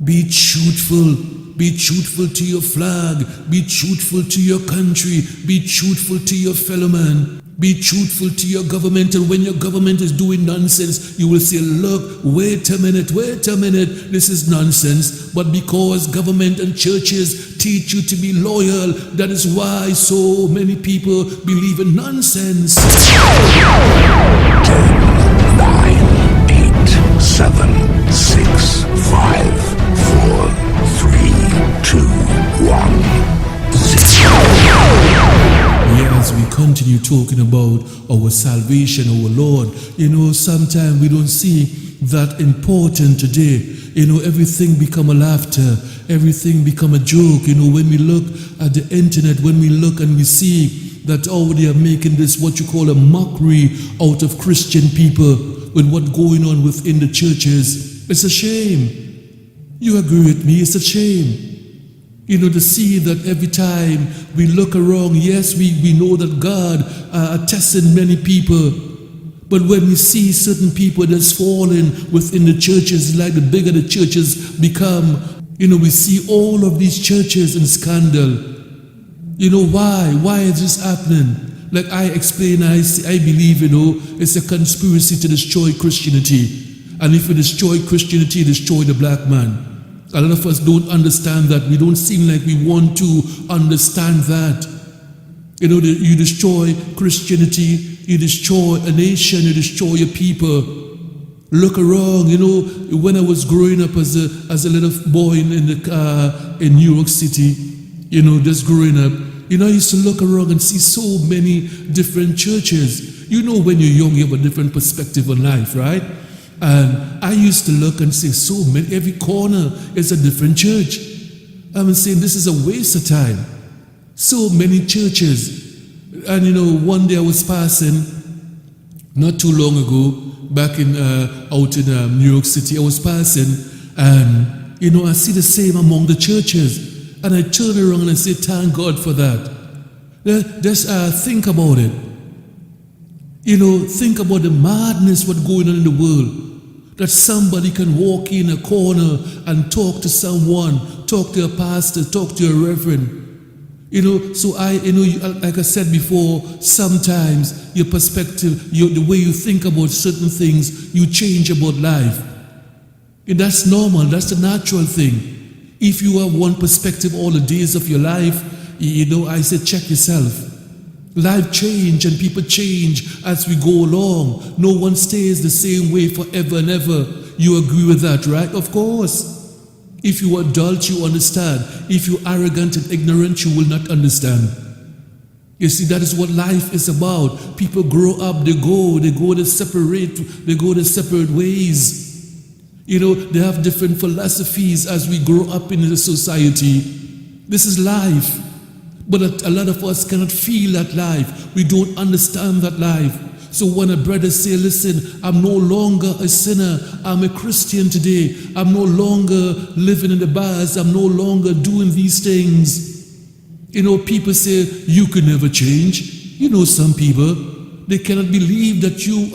Be truthful. Be truthful to your flag. Be truthful to your country. Be truthful to your fellow man. Be truthful to your government. And when your government is doing nonsense, you will say, look, wait a minute, this is nonsense. But because government and churches teach you to be loyal, that is why so many people believe in nonsense. 10, 9, 8, 7, 6, 5, 4, 3, 2, 1, 0. As we continue talking about our salvation, our Lord, sometimes we don't see that important today. Everything become a laughter, everything become a joke. When we look at the internet, when we look and we see that they are making this what you call a mockery out of Christian people with what's going on within the churches, it's a shame. You agree with me? It's a shame. To see that every time we look around, yes, we know that God are testing many people. But when we see certain people that's falling within the churches, like the bigger the churches become, we see all of these churches in scandal. Why? Why is this happening? Like I explained, I believe, it's a conspiracy to destroy Christianity. And if you destroy Christianity, destroy the black man. A lot of us don't understand that. We don't seem like we want to understand that. You destroy Christianity, you destroy a nation, you destroy your people. Look around, when I was growing up as a little boy in New York City, just growing up, I used to look around and see so many different churches. When you're young, you have a different perspective on life, right? And I used to look and say, so many, every corner is a different church. I'm saying this is a waste of time. So many churches. And one day I was passing, not too long ago, back out in New York City, I was passing, and I see the same among the churches. And I turn around and I say, thank God for that. Just think about it. Think about the madness what's going on in the world. That somebody can walk in a corner and talk to someone, talk to a pastor, talk to a reverend. So like I said before, sometimes your perspective, the way you think about certain things, you change about life. And that's normal, that's the natural thing. If you have one perspective all the days of your life, I say check yourself. Life change and people change as we go along. No one stays the same way forever and ever. You agree with that, right? Of course. If you are adult, you understand. If you're arrogant and ignorant, you will not understand. You see, that is what life is about. People grow up, they go to separate ways. They have different philosophies as we grow up in the society. This is life. But a lot of us cannot feel that life. We don't understand that life. So when a brother say, listen, I'm no longer a sinner. I'm a Christian today. I'm no longer living in the bars. I'm no longer doing these things. People say, you could never change. Some people, they cannot believe that you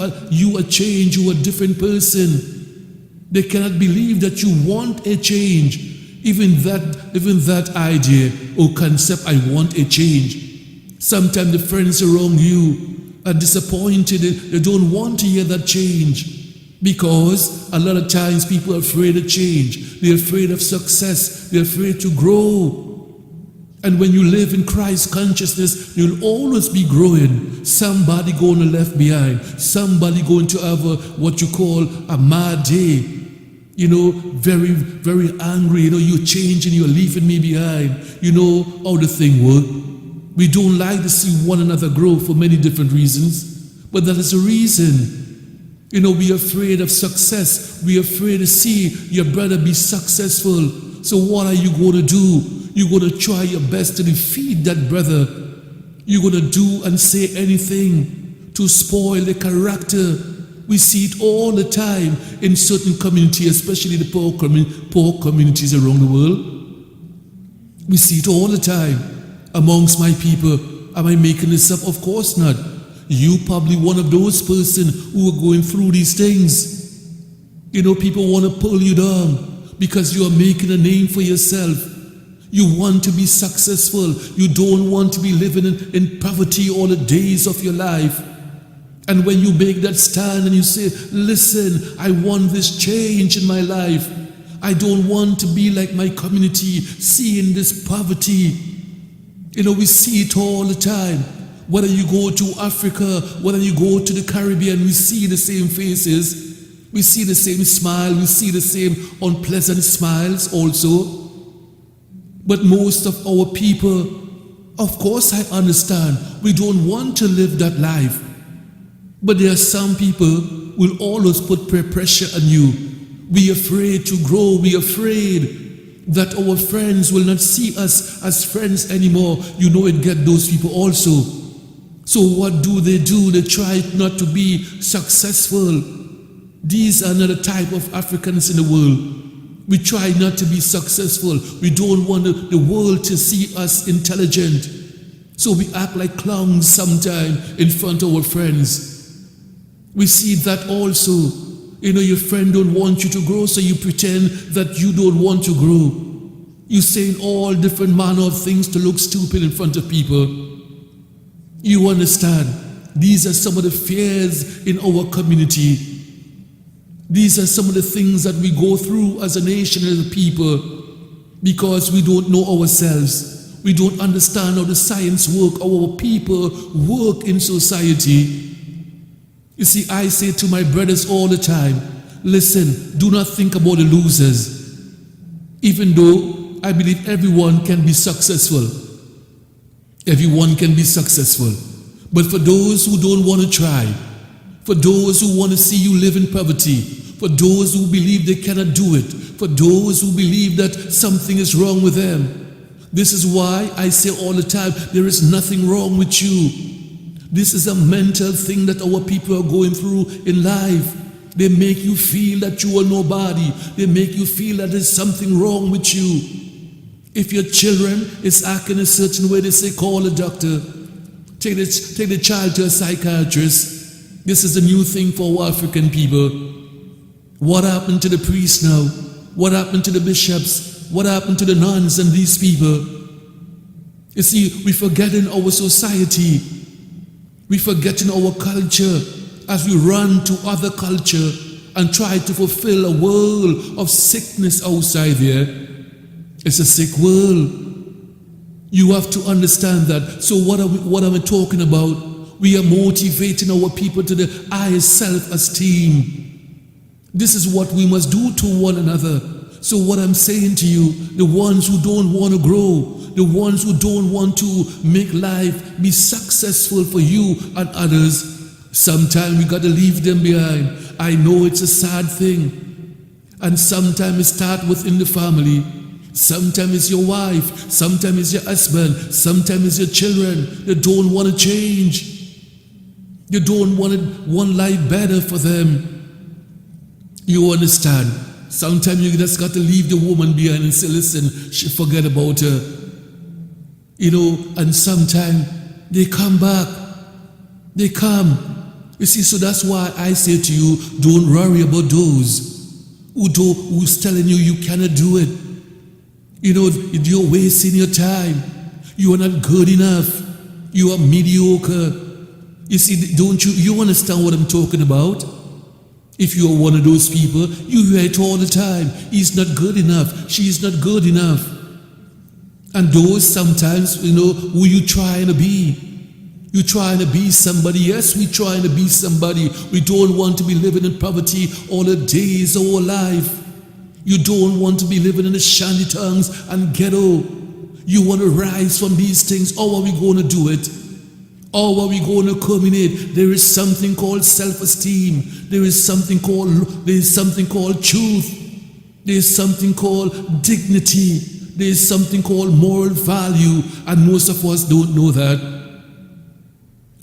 are changed. You are a different person. They cannot believe that you want a change. Even that idea or concept, I want a change. Sometimes the friends around you are disappointed. They don't want to hear that change. Because a lot of times people are afraid of change. They're afraid of success. They're afraid to grow. And when you live in Christ consciousness, you'll always be growing. Somebody going to left behind. Somebody going to have what you call a mad day. Very, very angry. You're changing, you're leaving me behind. How the thing works. We don't like to see one another grow for many different reasons. But that is the reason. We're afraid of success. We're afraid to see your brother be successful. So what are you going to do? You're going to try your best to defeat that brother. You're going to do and say anything to spoil the character. We see it all the time in certain communities, especially the poor communities around the world. We see it all the time amongst my people. Am I making this up? Of course not. You probably one of those persons who are going through these things. People want to pull you down. because you are making a name for yourself. You want to be successful. You don't want to be living in poverty all the days of your life. And when you make that stand and you say, listen, I want this change in my life. I don't want to be like my community, seeing this poverty. We see it all the time. Whether you go to Africa, whether you go to the Caribbean, we see the same faces. We see the same smile. We see the same unpleasant smiles also. But most of our people, of course I understand, we don't want to live that life. But there are some people who will always put pressure on you. Be afraid to grow. Be afraid that our friends will not see us as friends anymore. It get those people also. So what do? They try not to be successful. These are not the type of Africans in the world. We try not to be successful. We don't want the world to see us intelligent. So we act like clowns sometimes in front of our friends. We see that also. Your friend don't want you to grow, so you pretend that you don't want to grow. You say all different manner of things to look stupid in front of people. You understand? These are some of the fears in our community. These are some of the things that we go through as a nation, as a people, because we don't know ourselves. We don't understand how the science work, how our people work in society. You see, I say to my brothers all the time, listen, do not think about the losers. Even though I believe everyone can be successful. Everyone can be successful. But for those who don't want to try, for those who want to see you live in poverty, for those who believe they cannot do it, for those who believe that something is wrong with them, this is why I say all the time, there is nothing wrong with you. This is a mental thing that our people are going through in life. They make you feel that you are nobody. They make you feel that there's something wrong with you. If your children is acting a certain way, they say, call a doctor. Take the child to a psychiatrist. This is a new thing for our African people. What happened to the priests now? What happened to the bishops? What happened to the nuns and these people? You see, we forget in our society. We forget in our culture as we run to other culture and try to fulfill a world of sickness outside there. It's a sick world. You have to understand that. So what am I talking about? We are motivating our people to the highest self-esteem. This is what we must do to one another. So what I'm saying to you, the ones who don't want to grow, the ones who don't want to make life be successful for you and others, sometimes we got to leave them behind. I know it's a sad thing. And sometimes it starts within the family. Sometimes it's your wife. Sometimes it's your husband. Sometimes it's your children. They don't want to change. They don't want life better for them. You understand? Sometimes you just got to leave the woman behind and say, listen, forget about her. And sometimes they come back. They come. You see, so that's why I say to you, don't worry about those who's telling you cannot do it. You're wasting your time. You are not good enough. You are mediocre. You see, don't you understand what I'm talking about? If you are one of those people, you hear it all the time. He's not good enough. She's not good enough. And those sometimes, who you trying to be. You trying to be somebody. Yes, we trying to be somebody. We don't want to be living in poverty all the days of our life. You don't want to be living in the shanty towns and ghetto. You want to rise from these things. How are we going to do it? How are we going to culminate? There is something called self-esteem. There is something called truth. There is something called dignity. There is something called moral value. And most of us don't know that.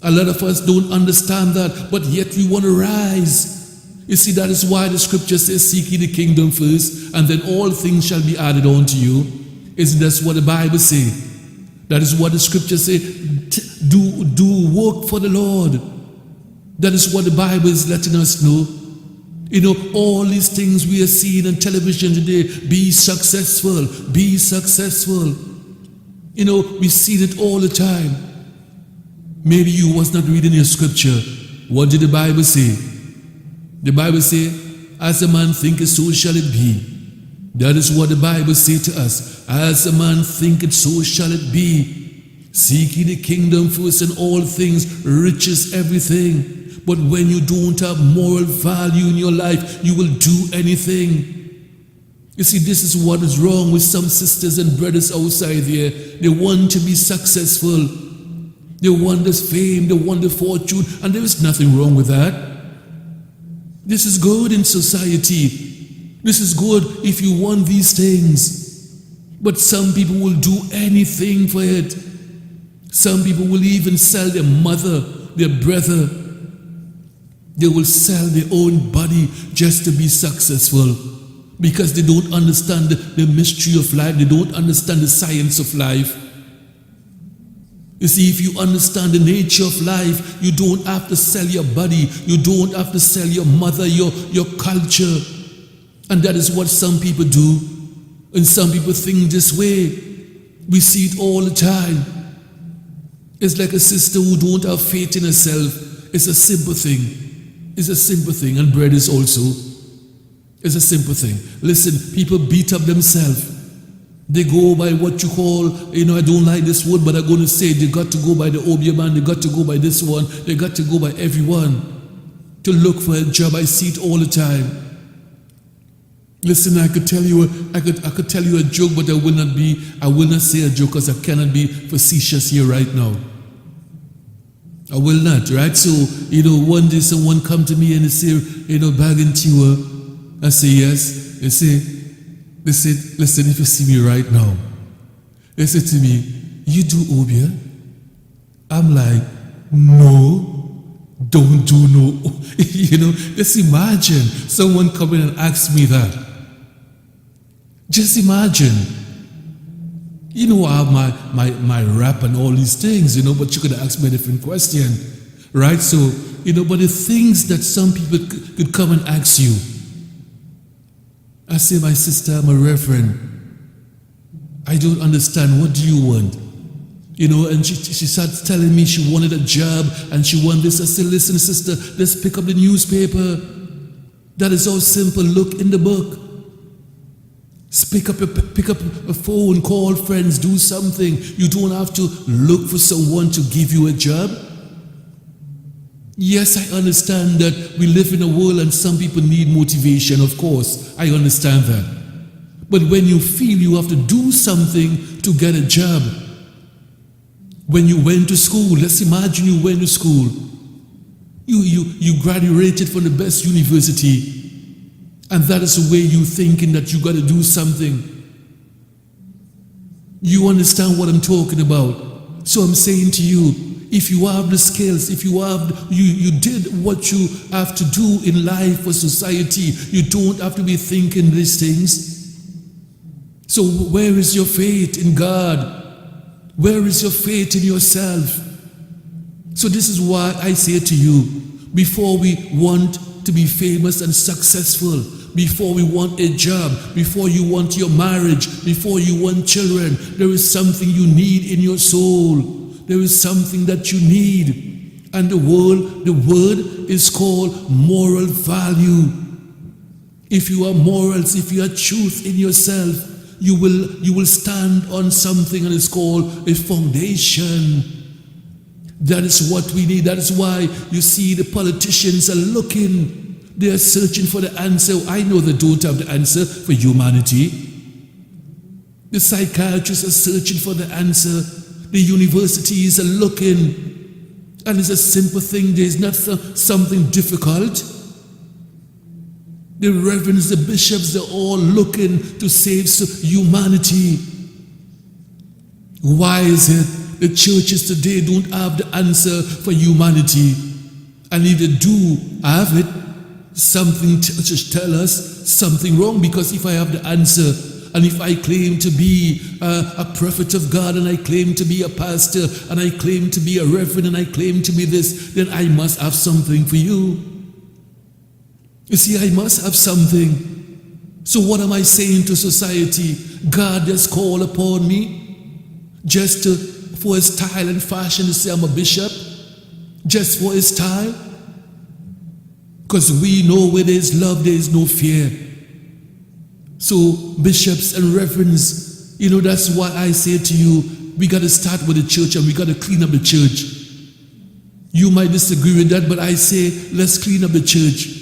A lot of us don't understand that, but yet we want to rise. You see, that is why the scripture says, seek ye the kingdom first, and then all things shall be added on to you. Isn't that what the Bible says? That is what the scripture says. Do work for the Lord. That is what the Bible is letting us know. You know, all these things we are seeing on television today, be successful, be successful. You know, we see it all the time. Maybe you was not reading your scripture. What did the Bible say? The Bible say, as a man thinketh, so shall it be. That is what the Bible says to us. As a man thinketh, so shall it be. Seek ye the kingdom first, and all things, riches, everything. But when you don't have moral value in your life, you will do anything. You see, this is what is wrong with some sisters and brothers outside there. They want to be successful. They want this fame, they want the fortune, and there is nothing wrong with that. This is good in society. This is good if you want these things. But some people will do anything for it. Some people will even sell their mother, their brother. They will sell their own body just to be successful, because they don't understand the mystery of life. They don't understand the science of life. You see, if you understand the nature of life, you don't have to sell your body. You don't have to sell your mother, your culture. And that is what some people do. And some people think this way. We see it all the time. It's like a sister who don't have faith in herself. It's a simple thing. It's a simple thing. And brothers also. It's a simple thing. Listen, people beat up themselves. They go by what you call, I don't like this word, but I'm going to say they got to go by the Obia man, they got to go by this one, they got to go by everyone to look for a job. I see it all the time. Listen, I could tell you a joke, but I will not say a joke, because I cannot be facetious here right now. I will not, right? So, one day someone come to me and they say, Bagan Tewa. I say, yes. They said, listen, if you see me right now, they said to me, you do Obia? I'm like, no, don't do no. Just imagine someone coming and ask me that. Just imagine. I have my rap and all these things, but you could ask me a different question, right? So, but the things that some people could come and ask you, I say, my sister, I'm a reverend. I don't understand. What do you want? And she starts telling me she wanted a job and she wanted this. I said, listen, sister, let's pick up the newspaper. That is all simple. Look in the book. Pick up a phone, call friends, do something. You don't have to look for someone to give you a job. Yes, I understand that we live in a world and some people need motivation, of course. I understand that. But when you feel you have to do something to get a job, when you went to school, let's imagine you went to school. You graduated from the best university, and that is the way you're thinking that you got to do something. You understand what I'm talking about. So I'm saying to you, if you have the skills, if you did what you have to do in life for society, you don't have to be thinking these things. So where is your faith in God? Where is your faith in yourself? So this is why I say to you, before we want to be famous and successful, before we want a job, before you want your marriage, before you want children, there is something you need in your soul. There is something that you need. And the word is called moral value. If you are morals, if you are truth in yourself, you will stand on something, and it's called a foundation. That is what we need. That is why you see the politicians are looking. They are searching for the answer. I know they don't have the answer for humanity. The psychiatrists are searching for the answer. The universities are looking, and it's a simple thing. There's not something difficult. The reverends, the bishops, they're all looking to save humanity. Why is it the churches today don't have the answer for humanity? And if they do have it, something to tell us something wrong. Because if I have the answer, and if I claim to be a prophet of God, and I claim to be a pastor, and I claim to be a reverend, and I claim to be this, then I must have something for you. You see, I must have something. So what am I saying to society? God just called upon me just for his style and fashion to say I'm a bishop? Just for his style? Because we know where there is love, there is no fear. So bishops and reverends, that's why I say to you, we got to start with the church and we got to clean up the church. You might disagree with that, but I say, let's clean up the church.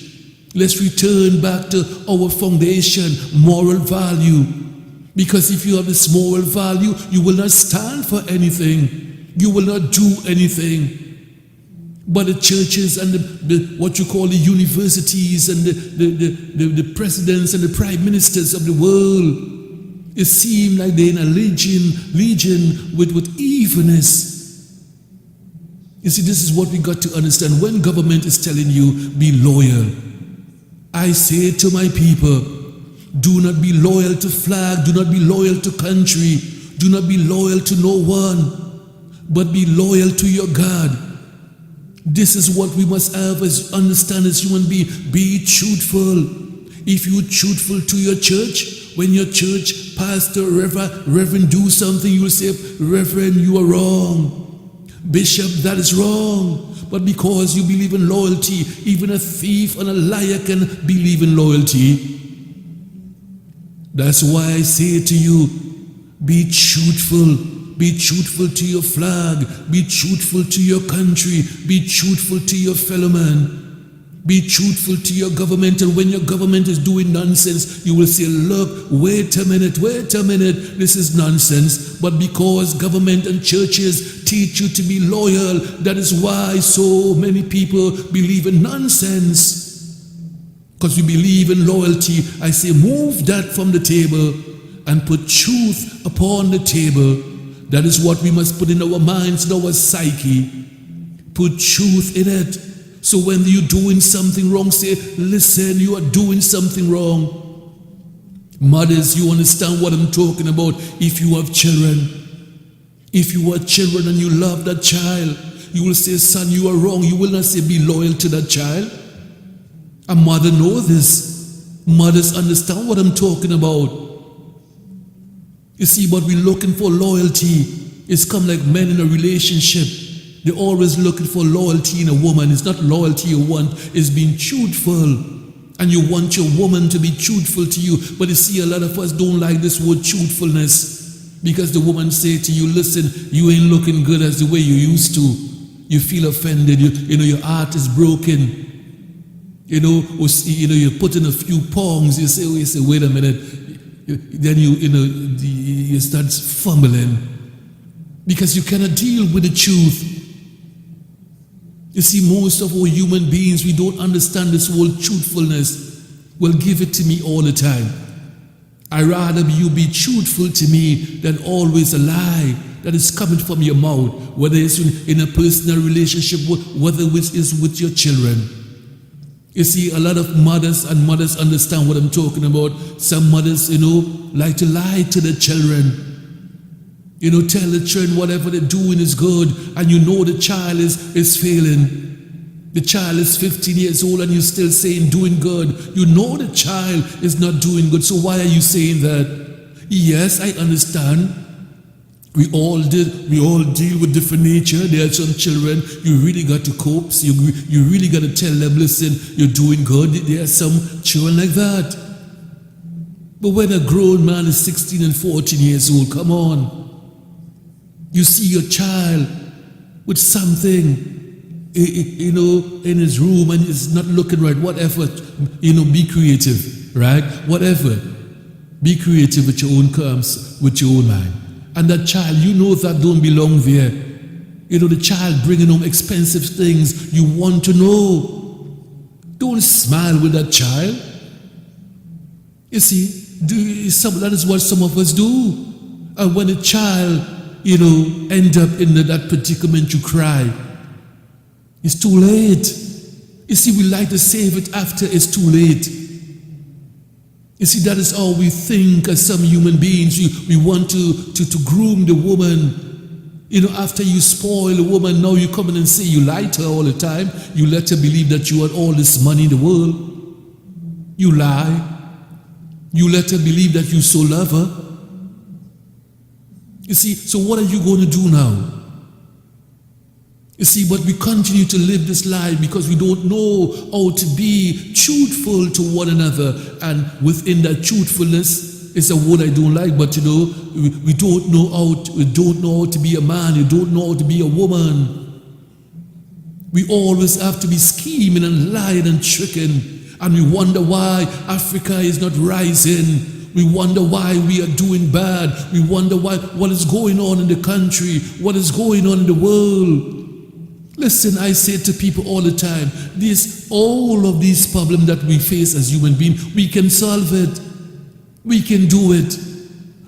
Let's return back to our foundation, moral value. Because if you have this moral value, you will not stand for anything. You will not do anything. But the churches and what you call the universities and the presidents and the prime ministers of the world, it seems like they're in a legion with evilness. You see, this is what we got to understand. When government is telling you, be loyal, I say to my people, do not be loyal to flag, do not be loyal to country, do not be loyal to no one, but be loyal to your God. This is what we must have as understand as human beings. Be truthful. If you're truthful to your church, when your church pastor, reverend do something, you will say, Reverend, you are wrong. Bishop, that is wrong. But because you believe in loyalty, even a thief and a liar can believe in loyalty. That's why I say to you, be truthful. Be truthful to your flag. Be truthful to your country. Be truthful to your fellow man. Be truthful to your government. And when your government is doing nonsense, you will say, look, wait a minute, this is nonsense. But because government and churches teach you to be loyal, that is why so many people believe in nonsense. Because you believe in loyalty, I say move that from the table and put truth upon the table. That is what we must put in our minds, in our psyche. Put truth in it. So when you're doing something wrong, say, listen, you are doing something wrong. Mothers, you understand what I'm talking about. If you have children, if you are children and you love that child, you will say, son, you are wrong. You will not say, be loyal to that child. A mother knows this. Mothers understand what I'm talking about. You see, but we're looking for loyalty. It's come like men in a relationship. They're always looking for loyalty in a woman. It's not loyalty you want, it's being truthful. And you want your woman to be truthful to you. But you see, a lot of us don't like this word truthfulness. Because the woman say to you, listen, you ain't looking good as the way you used to. You feel offended. Your heart is broken. You put in a few pongs. You say, wait a minute. Then you start fumbling because you cannot deal with the truth. You see, most of our human beings, we don't understand this whole truthfulness. Well, give it to me all the time. I rather you be truthful to me than always a lie that is coming from your mouth, whether it's in a personal relationship, whether it is with your children. You see, a lot of mothers understand what I'm talking about. Some mothers, like to lie to their children. Tell the children whatever they're doing is good, and the child is failing. The child is 15 years old and you're still saying doing good. The child is not doing good. So why are you saying that? Yes, I understand. We all deal with different nature. There are some children you really got to cope. So you really got to tell them, listen, you're doing good. There are some children like that. But when a grown man is 16 and 14 years old, come on. You see your child with something, in his room and it's not looking right. Whatever, be creative, right? Whatever. Be creative with your own terms, with your own mind. And that child, that don't belong there. The child bringing home expensive things, you want to know. Don't smile with that child. You see, that is what some of us do. And when a child, end up in that predicament, you cry. It's too late. You see, we like to save it after it's too late. You see, that is how we think as some human beings. We want to groom the woman. After you spoil a woman, now you come in and say you lie to her all the time. You let her believe that you had all this money in the world. You lie. You let her believe that you so love her. You see, so what are you going to do now? You see, but we continue to live this life because we don't know how to be truthful to one another. And within that truthfulness, it's a word I don't like, but we don't know how to be a man. You don't know how to be a woman. We always have to be scheming and lying and tricking. And we wonder why Africa is not rising. We wonder why we are doing bad. We wonder what is going on in the country, what is going on in the world. Listen, I say to people all the time, all of these problems that we face as human beings, we can solve it. We can do it.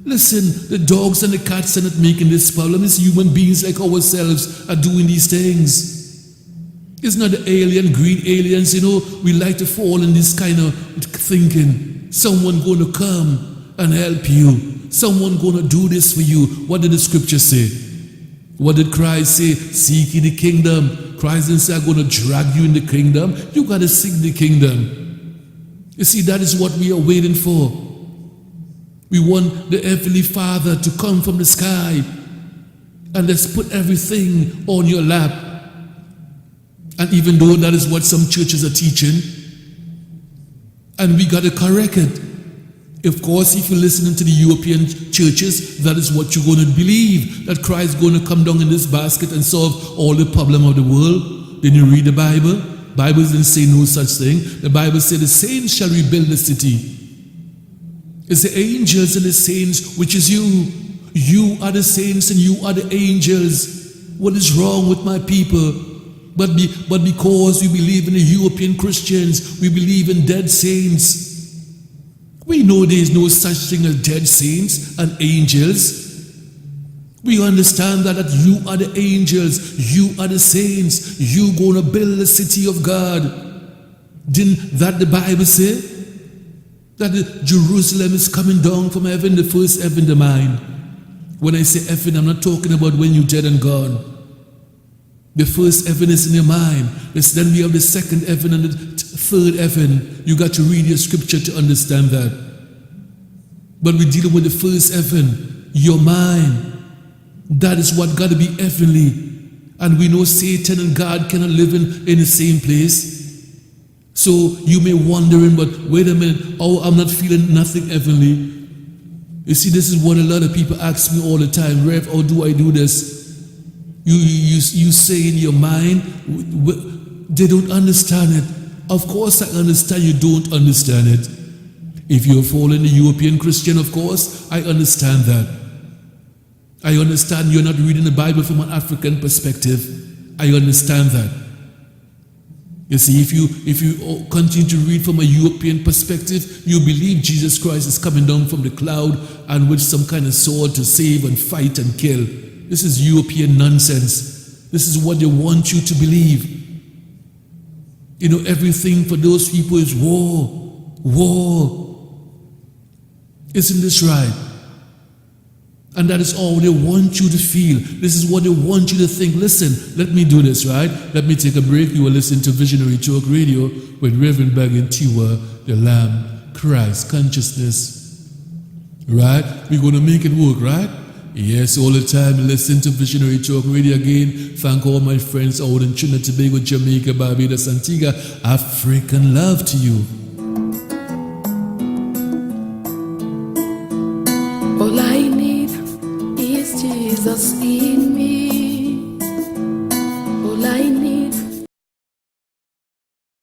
Listen, the dogs and the cats are not making this problem. It's human beings like ourselves are doing these things. It's not the green aliens, we like to fall in this kind of thinking. Someone going to come and help you. Someone going to do this for you. What did the scripture say? What did Christ say? Seek ye the kingdom. Christ didn't say, I'm going to drag you in the kingdom. You got to seek the kingdom. You see, that is what we are waiting for. We want the Heavenly Father to come from the sky and let's put everything on your lap. And even though that is what some churches are teaching, and we got to correct it. Of course, if you're listening to the European churches, that is what you're going to believe, that Christ is going to come down in this basket and solve all the problem of the world. Then you read the Bible. The Bible didn't say no such thing. The Bible said the saints shall rebuild the city. It's the angels and the saints, which is you. You are the saints and you are the angels. What is wrong with my people? But because we believe in the European Christians, we believe in dead saints. We know there is no such thing as dead saints and angels. We understand that you are the angels, you are the saints, you gonna build the city of God. Didn't that the Bible say? That Jerusalem is coming down from heaven, the first heaven, the mind. When I say heaven, I'm not talking about when you're dead and gone. The first heaven is in your mind. Then we have the second heaven and the third heaven. You got to read your scripture to understand that. But we're dealing with the first heaven, your mind. That is what got to be heavenly. And we know Satan and God cannot live in the same place. So you may wondering, but wait a minute, oh, I'm not feeling nothing heavenly. You see, this is what a lot of people ask me all the time, Rev, how do I do this? You say in your mind, they don't understand it. Of course I understand you don't understand it. If you're following the European Christian, of course, I understand that. I understand you're not reading the Bible from an African perspective. I understand that. You see, if you continue to read from a European perspective, you believe Jesus Christ is coming down from the cloud and with some kind of sword to save and fight and kill. This is European nonsense. This is what they want you to believe. Everything for those people is war. War. Isn't this right? And that is all they want you to feel. This is what they want you to think. Listen, let me do this, right? Let me take a break. You are listening to Visionary Talk Radio with Reverend Bagan Tewa D Lamb, Christ Consciousness. Right? We're going to make it work, right? Yes, all the time. Listen to Visionary Talk Radio again. Thank all my friends out in Trinidad, Tobago, Jamaica, Barbados, Antigua. African love to you. All I need is Jesus in me.